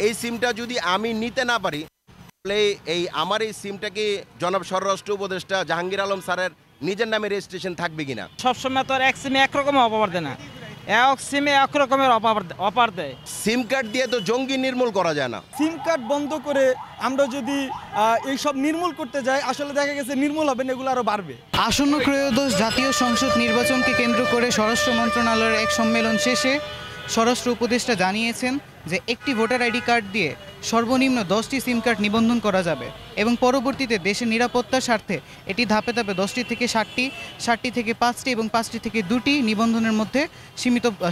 এই সিমটা যদি আমি নিতে না পারি তাহলে এই আমার এই সিমটাকে জনাব স্বরাষ্ট্র উপদেষ্টা জাহাঙ্গীর আলম স্যারের নিজের নামে রেজিস্ট্রেশন থাকবে কিনা? সবসময় তো আর এক সিমে একরকমের অপার দেয় না, এক সিমে এক রকমের অপার দেয়। সিম কার্ড দিয়ে তো জঙ্গি নির্মূল করা যায় না। সিম কার্ড বন্ধ করে আমরা যদি এইসব নির্মূল করতে যাই, আসলে দেখা গেছে নির্মূল হবে না, এগুলো আরও বাড়বে। আসন্ন ত্রয়োদশ জাতীয় সংসদ নির্বাচনকে কেন্দ্র করে স্বরাষ্ট্র মন্ত্রণালয়ের এক সম্মেলন শেষে স্বরাষ্ট্র উপদেষ্টা জানিয়েছেন যে একটি ভোটার আইডি কার্ড দিয়ে সর্বনিম্ন 10টি সিম কার্ড নিবন্ধন করা যাবে এবং পরবর্তীতে দেশের নিরাপত্তার স্বার্থে এটি ধাপে ধাপে 10টি থেকে 60টি, 60টি থেকে 5টি এবং 5টি থেকে 2টি নিবন্ধনের মধ্যে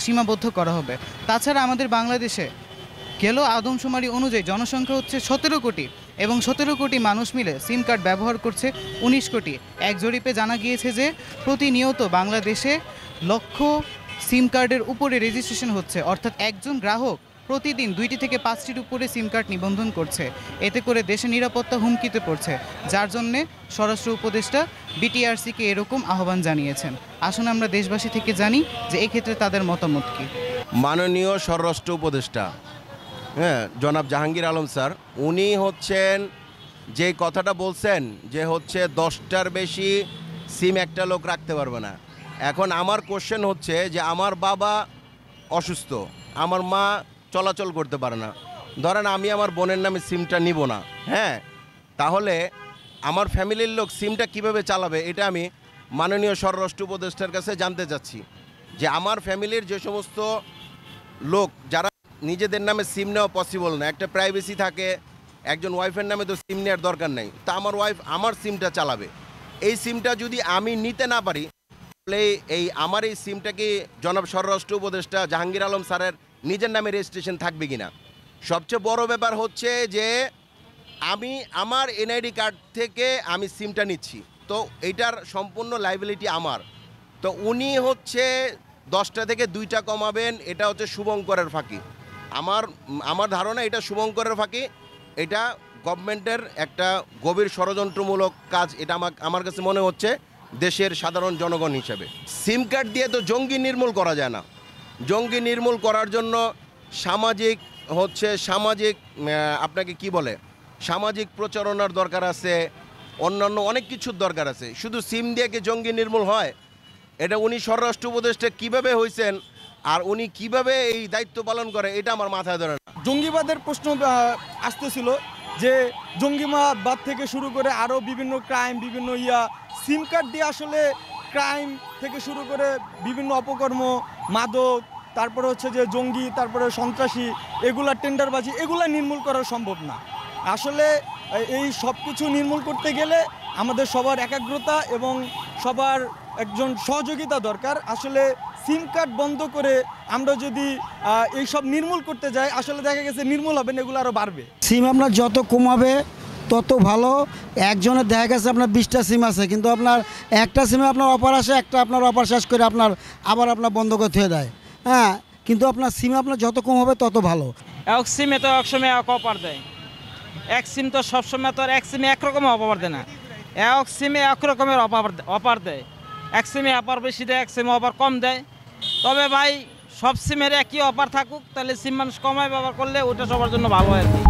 সীমাবদ্ধ করা হবে। তাছাড়া আমাদের বাংলাদেশে গেল আদমশুমারি অনুযায়ী জনসংখ্যা হচ্ছে 17 কোটি এবং 17 কোটি মানুষ মিলে সিম কার্ড ব্যবহার করছে 19 কোটি। এক জরিপে জানা গিয়েছে যে প্রতিনিয়ত বাংলাদেশে লক্ষ সিম কার্ডের উপরে রেজিস্ট্রেশন হচ্ছে, অর্থাৎ একজন গ্রাহক প্রতিদিন 2টি থেকে 5টির উপরে সিম কার্ড নিবন্ধন করছে। এতে করে দেশের নিরাপত্তা হুমকিতে পড়ছে, যার জন্যে স্বরাষ্ট্র উপদেষ্টা বিটিআরসিকে এরকম আহ্বান জানিয়েছেন। আসুন আমরা দেশবাসী থেকে জানি যে এক্ষেত্রে তাদের মতামত কী। মাননীয় স্বরাষ্ট্র উপদেষ্টা জনাব জাহাঙ্গীর আলম স্যার, উনি হচ্ছেন যে কথাটা বলছেন যে হচ্ছে 10টার বেশি সিম একটা লোক রাখতে পারবে না। এখন আমার কোশ্চেন হচ্ছে যে আমার বাবা অসুস্থ, আমার মা চলাচল করতে পারে না, ধরেন আমি আমার বোনের নামে সিমটা নিব না, তাহলে আমার ফ্যামিলির লোক সিমটা কিভাবে চালাবে? এটা আমি মাননীয় স্বরাষ্ট্র উপদেষ্টার কাছে জানতে চাচ্ছি যে আমার ফ্যামিলির যে সমস্ত লোক যারা নিজেদের নামে সিম নেওয়া পসিবল না, একটা প্রাইভেসি থাকে, একজন ওয়াইফের নামে তো সিম নেওয়ার দরকার নেই, তা আমার ওয়াইফ আমার সিমটা চালাবে। এই সিমটা যদি আমি নিতে না পারি তাহলে আমার এই সিমটাকে জনাব স্বরাষ্ট্র উপদেষ্টা জাহাঙ্গীর আলম স্যারের নিজের নামে রেজিস্ট্রেশন থাকবে কিনা? সবচেয়ে বড় ব্যাপার হচ্ছে যে আমি আমার এনআইডি কার্ড থেকে আমি সিমটা নিচ্ছি, তো এইটার সম্পূর্ণ লাইবিলিটি আমার। তো উনি হচ্ছে 10টা থেকে 2টা কমাবেন, এটা হচ্ছে শুভঙ্করের ফাঁকি। আমার ধারণা এটা শুভঙ্করের ফাঁকি, এটা গভর্নমেন্টের একটা গভীর ষড়যন্ত্রমূলক কাজ, এটা আমার কাছে মনে হচ্ছে দেশের সাধারণ জনগণ হিসেবে। সিম কার্ড দিয়ে তো জঙ্গি নির্মূল করা যায় না। জঙ্গি নির্মূল করার জন্য সামাজিক আপনাকে কি বলে, সামাজিক প্রচারণার দরকার আছে, অন্যান্য অনেক কিছুর দরকার আছে। শুধু সিম দিয়ে কি জঙ্গি নির্মূল হয়? এটা উনি স্বরাষ্ট্র উপদেষ্টা কীভাবে হয়েছেন আর উনি কিভাবে এই দায়িত্ব পালন করে, এটা আমার মাথায় ধরে না। জঙ্গিবাদের প্রশ্ন আসতেছিল যে জঙ্গিবাদ থেকে শুরু করে আরও বিভিন্ন ক্রাইম, বিভিন্ন সিম কার্ড দিয়ে আসলে ক্রাইম থেকে শুরু করে বিভিন্ন অপকর্ম, মাদক, তারপরে হচ্ছে যে জঙ্গি, তারপরে সন্ত্রাসী, এগুলা টেন্ডারবাজি, এগুলা নির্মূল করা সম্ভব না। আসলে এই সব কিছু নির্মূল করতে গেলে আমাদের সবার একাগ্রতা এবং সবার একজন সহযোগিতা দরকার। আসলে সিম কার্ড বন্ধ করে আমরা যদি এইসব নির্মূল করতে যাই, আসলে দেখা গেছে নির্মূল হবে না, এগুলো আরও বাড়বে। সিম আপনার যত কমাবে তত ভালো। একজনের দেখা গেছে আপনার 20টা সিম আছে, কিন্তু আপনার একটা সিমে আপনার অফার আসে, একটা আপনার অফার শেষ করে আবার বন্ধ করে থুয়ে দেয়। কিন্তু আপনার সিম আপনার যত কম হবে তত ভালো। এক সিমে তো একসময় এক অপার দেয়, এক সিম তো সবসময় তো আর এক সিমে একরকমের অপার দেয় না, এক সিমে এক রকমের অপার দেয়। এক সিমে অপার বেশি দেয়, এক সিমে অপার কম দেয়। তবে ভাই সব সিমের একই অফার থাকুক, তাহলে সিম মানুষ কমায় ব্যবহার করলে ওটা সবার জন্য ভালো হয় আর কি।